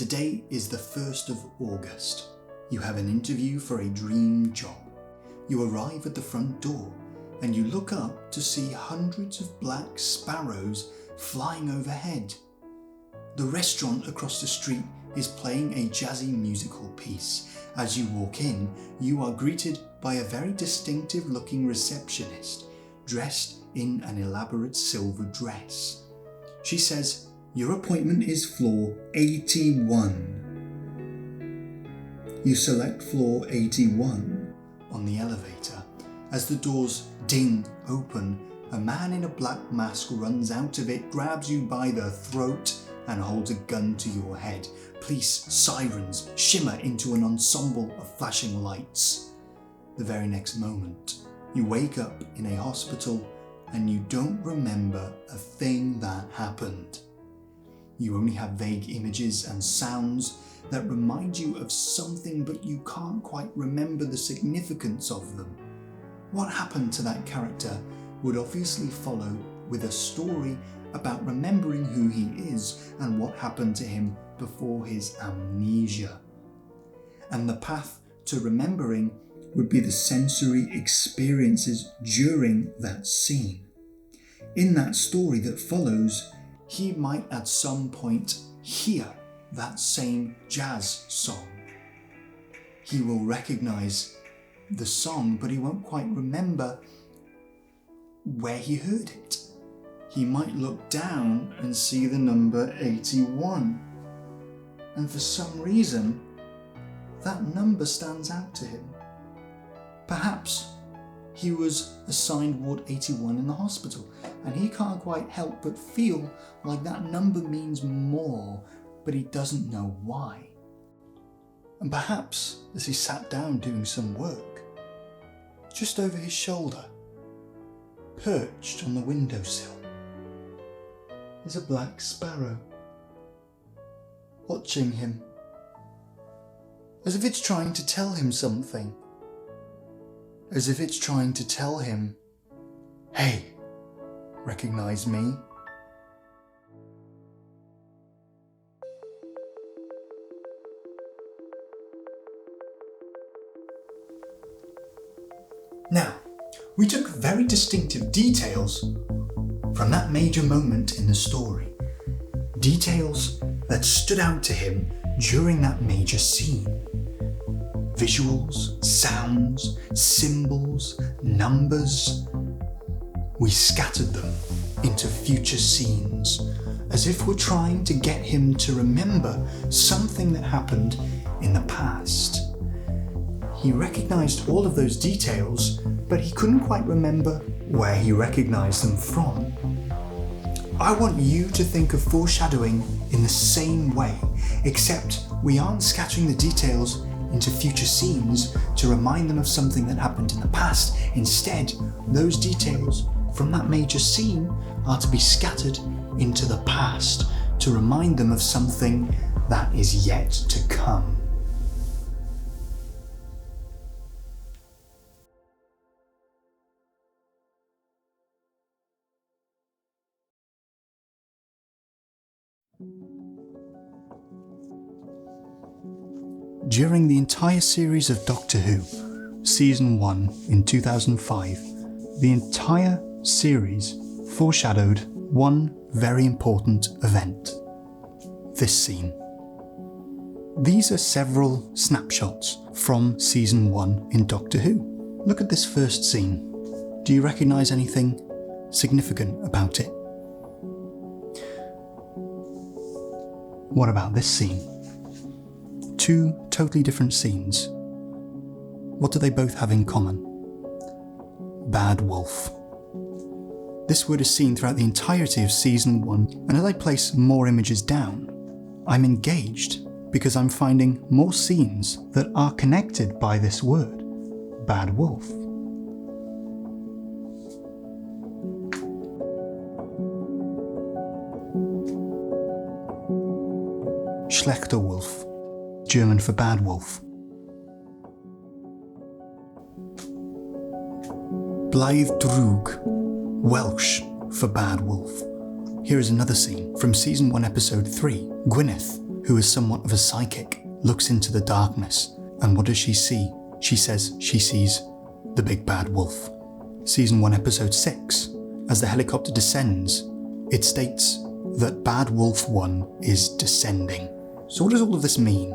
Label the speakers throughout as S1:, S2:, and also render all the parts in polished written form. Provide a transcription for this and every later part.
S1: Today is the 1st of August. You have an interview for a dream job. You arrive at the front door and you look up to see hundreds of black sparrows flying overhead. The restaurant across the street is playing a jazzy musical piece. As you walk in, you are greeted by a very distinctive looking receptionist dressed in an elaborate silver dress. She says, "Your appointment is floor 81. You select floor 81 on the elevator. As the doors ding open, a man in a black mask runs out of it, grabs you by the throat and holds a gun to your head. Police sirens shimmer into an ensemble of flashing lights. The very next moment, you wake up in a hospital and you don't remember a thing that happened. You only have vague images and sounds that remind you of something, but you can't quite remember the significance of them. What happened to that character would obviously follow with a story about remembering who he is and what happened to him before his amnesia. And the path to remembering would be the sensory experiences during that scene. In that story that follows, he might at some point hear that same jazz song. He will recognize the song, but he won't quite remember where he heard it. He might look down and see the number 81. And for some reason, that number stands out to him. Perhaps he was assigned Ward 81 in the hospital, and he can't quite help but feel like that number means more, but he doesn't know why. And perhaps as he sat down doing some work, just over his shoulder, perched on the windowsill, is a black sparrow, watching him, as if it's trying to tell him something. As if it's trying to tell him, "Hey, recognize me?" Now, we took very distinctive details from that major moment in the story. Details that stood out to him during that major scene. Visuals, sounds, symbols, numbers. We scattered them into future scenes, as if we're trying to get him to remember something that happened in the past. He recognized all of those details, but he couldn't quite remember where he recognized them from. I want you to think of foreshadowing in the same way, except we aren't scattering the details into future scenes to remind them of something that happened in the past. Instead, those details from that major scene are to be scattered into the past to remind them of something that is yet to come. During the entire series of Doctor Who, Season 1 in 2005, the entire series foreshadowed one very important event. This scene. These are several snapshots from Season 1 in Doctor Who. Look at this first scene. Do you recognise anything significant about it? What about this scene? Two totally different scenes. What do they both have in common? Bad wolf. This word is seen throughout the entirety of Season 1, and as I place more images down, I'm engaged because I'm finding more scenes that are connected by this word, bad wolf. Schlechter Wolf, German for bad wolf. Blythe Droog, Welsh for bad wolf. Here is another scene from Season 1 Episode 3, Gwyneth, who is somewhat of a psychic, looks into the darkness, and what does she see? She says she sees the big bad wolf. Season 1, episode 6, as the helicopter descends, it states that Bad Wolf 1 is descending. So what does all of this mean?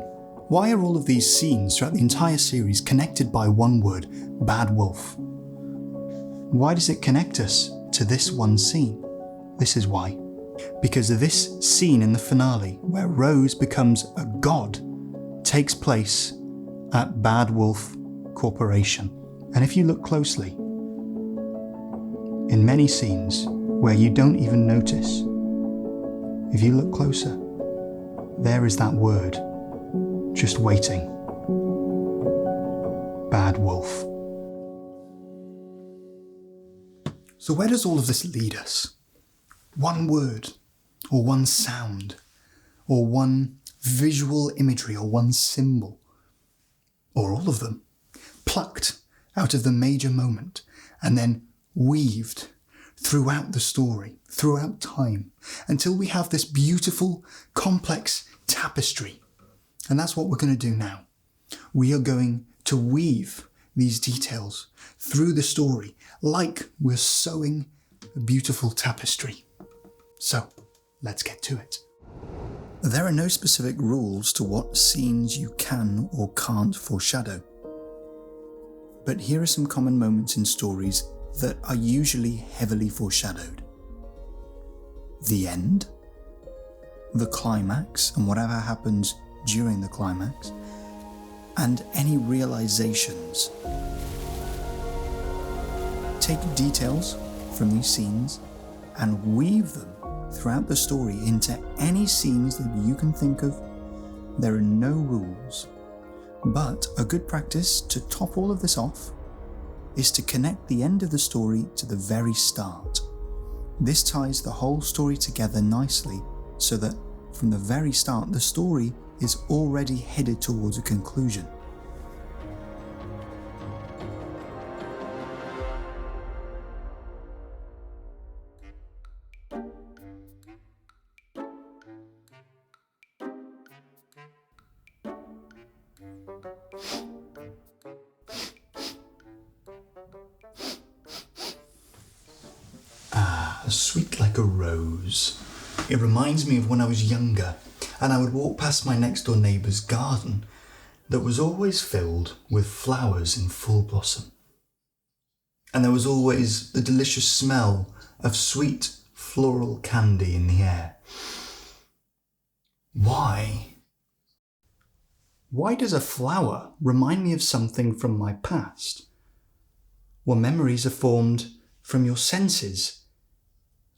S1: Why are all of these scenes throughout the entire series connected by one word, Bad Wolf? Why does it connect us to this one scene? This is why. Because this scene in the finale, where Rose becomes a god, takes place at Bad Wolf Corporation. And if you look closely, in many scenes where you don't even notice, if you look closer, there is that word, just waiting. Bad Wolf. So where does all of this lead us? One word, or one sound, or one visual imagery, or one symbol, or all of them, plucked out of the major moment, and then weaved throughout the story, throughout time, until we have this beautiful, complex tapestry. And that's what we're going to do now. We are going to weave these details through the story like we're sewing a beautiful tapestry. So, let's get to it. There are no specific rules to what scenes you can or can't foreshadow. But here are some common moments in stories that are usually heavily foreshadowed. The end, the climax and whatever happens during the climax, and any realizations. Take details from these scenes and weave them throughout the story into any scenes that you can think of. There are no rules, but a good practice to top all of this off is to connect the end of the story to the very start. This ties the whole story together nicely so that from the very start the story is already headed towards a conclusion. Sweet like a rose. It reminds me of when I was younger and I would walk past my next door neighbour's garden that was always filled with flowers in full blossom. And there was always the delicious smell of sweet floral candy in the air. Why? Why does a flower remind me of something from my past? Well, memories are formed from your senses.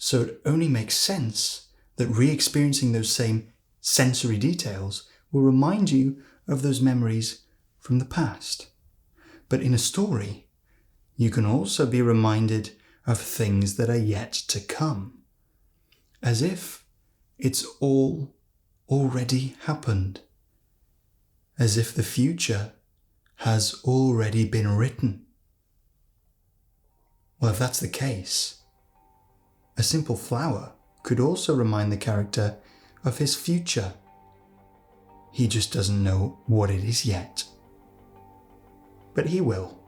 S1: So it only makes sense that re-experiencing those same sensory details will remind you of those memories from the past. But in a story, you can also be reminded of things that are yet to come, as if it's all already happened, as if the future has already been written. Well, if that's the case, a simple flower could also remind the character of his future. He just doesn't know what it is yet. But he will.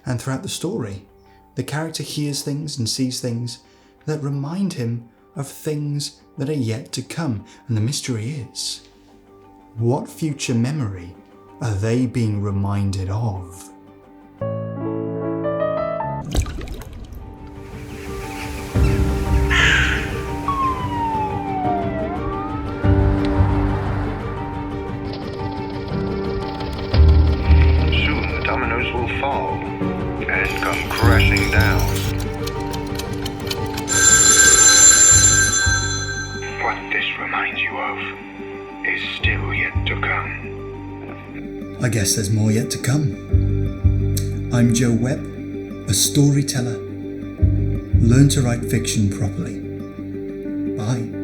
S1: And throughout the story, the character hears things and sees things that remind him of things that are yet to come. And the mystery is, what future memory are they being reminded of?
S2: Will fall and come crashing down. What this reminds you of is still yet to come.
S1: I guess there's more yet to come. I'm Joe Webb, a storyteller. Learn to write fiction properly. Bye.